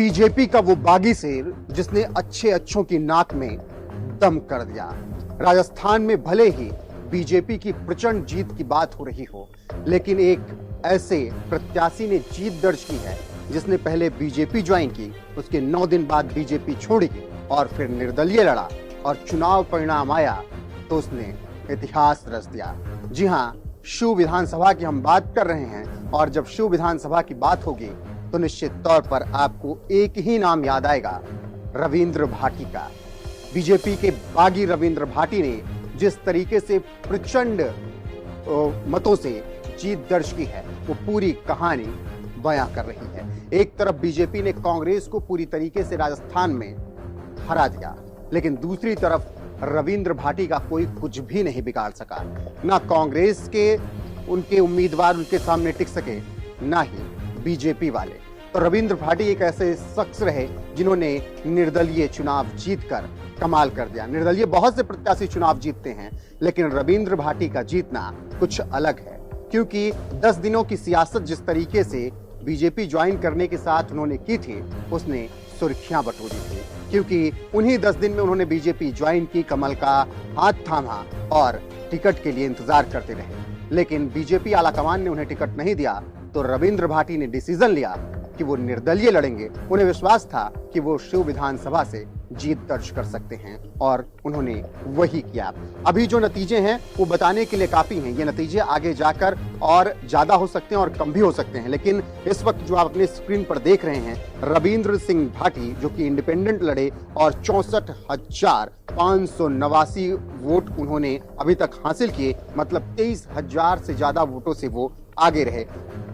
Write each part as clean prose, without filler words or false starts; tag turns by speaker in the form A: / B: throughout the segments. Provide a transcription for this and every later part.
A: BJP का वो बागी शेर जिसने अच्छे अच्छों की नाक में दम कर दिया। राजस्थान में भले ही बीजेपी की प्रचंड जीत की बात हो रही हो, लेकिन एक ऐसे प्रत्याशी ने जीत दर्ज की है जिसने पहले बीजेपी ज्वाइन की, उसके 9 दिन बाद बीजेपी छोड़ी और फिर निर्दलीय लड़ा और चुनाव परिणाम आया तो उसने इतिहास रच दिया। जी हां, शिव विधानसभा की हम बात कर रहे हैं और जब शिव विधानसभा की बात होगी तो निश्चित तौर पर आपको एक ही नाम याद आएगा, रविंद्र भाटी का। बीजेपी के बागी रविंद्र भाटी ने जिस तरीके से प्रचंड मतों से जीत दर्ज की है वो पूरी कहानी बयां कर रही है। एक तरफ बीजेपी ने कांग्रेस को पूरी तरीके से राजस्थान में हरा दिया, लेकिन दूसरी तरफ रविंद्र भाटी का कोई कुछ भी नहीं बिगाड़ सका। ना कांग्रेस के उनके उम्मीदवार उनके सामने टिक सके, ना ही बीजेपी वाले। तो रविंद्र भाटी एक ऐसे शख्स रहे जिन्होंने निर्दलीय चुनाव जीतकर कमाल कर दिया। निर्दलीय बहुत से प्रत्याशी चुनाव जीतते हैं, लेकिन रविंद्र भाटी का जीतना कुछ अलग है, क्योंकि 10 दिनों की सियासत जिस तरीके से बीजेपी ज्वाइन करने के साथ उन्होंने की थी, उसने सुर्खियां बटोरी थी, क्योंकि उन्हीं 10 दिन में उन्होंने बीजेपी ज्वाइन की, कमल का हाथ थामा और टिकट के लिए इंतजार करते रहे। लेकिन बीजेपी आलाकमान ने उन्हें टिकट नहीं दिया तो रविंद्र भाटी ने डिसीजन लिया कि वो निर्दलीय लड़ेंगे। उन्हें विश्वास था कि वो शिव विधानसभा से जीत दर्ज कर सकते हैं और उन्होंने वही किया। अभी जो नतीजे हैं वो बताने के लिए काफी हैं। ये नतीजे आगे जाकर और ज्यादा हो सकते हैं और कम भी हो सकते हैं, लेकिन इस वक्त जो आप अपने स्क्रीन पर देख रहे हैं, रविंद्र सिंह भाटी जो कि इंडिपेंडेंट लड़े और 64,589 वोट उन्होंने अभी तक हासिल किए, मतलब 23,000 से ज्यादा वोटों से वो आगे रहे।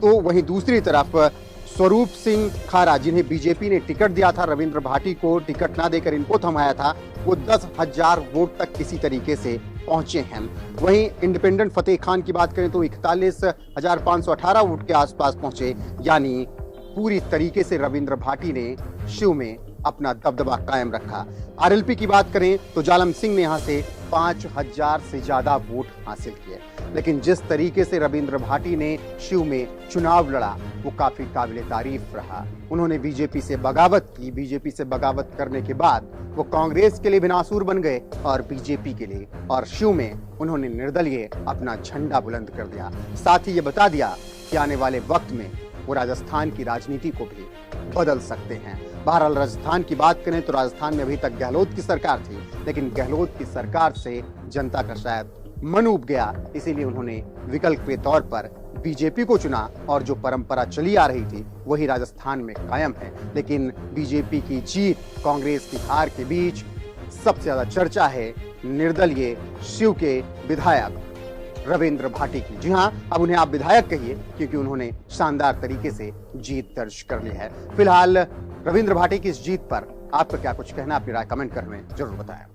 A: तो वहीं दूसरी तरफ स्वरूप सिंह खारा, जिन्हें बीजेपी ने टिकट दिया था, रविंद्र भाटी को टिकट ना देकर इनको थमाया था, वो 10,000 वोट तक किसी तरीके से पहुंचे हैं। वहीं इंडिपेंडेंट फतेह खान की बात करें तो 41,518 वोट के आसपास पहुंचे, यानी पूरी तरीके से रविंद्र भाटी ने शिव में अपना दबदबा कायम रखा। आरएलपी की बात करें तो जालम सिंह ने यहां से 5,000 से ज्यादा वोट हासिल किए, लेकिन जिस तरीके से रविंद्र भाटी ने शिव में चुनाव लड़ा वो काफी काबिले तारीफ रहा। उन्होंने बीजेपी से बगावत की। बीजेपी से बगावत करने के बाद वो कांग्रेस के लिए भी नासूर बन गए और बीजेपी के लिए, और शिव में उन्होंने निर्दलीय अपना झंडा बुलंद कर दिया। साथ ही ये बता दिया कि आने वाले वक्त में वो राजस्थान की राजनीति को भी बदल सकते हैं। बहरहाल राजस्थान की बात करें तो राजस्थान में अभी तक गहलोत की सरकार थी, लेकिन गहलोत की सरकार से जनता का शायद मन उब गया, इसीलिए उन्होंने विकल्प के तौर पर बीजेपी को चुना और जो परंपरा चली आ रही थी वही राजस्थान में कायम है। लेकिन बीजेपी की जीत, कांग्रेस की हार के बीच सबसे ज्यादा चर्चा है निर्दलीय शिव के विधायक रविंद्र भाटी की। जी हां, अब उन्हें आप विधायक कहिए, क्योंकि उन्होंने शानदार तरीके से जीत दर्ज कर ली है। फिलहाल रविंद्र भाटी की इस जीत पर आपका क्या कुछ कहना, अपनी राय कमेंट करने जरूर बताएं।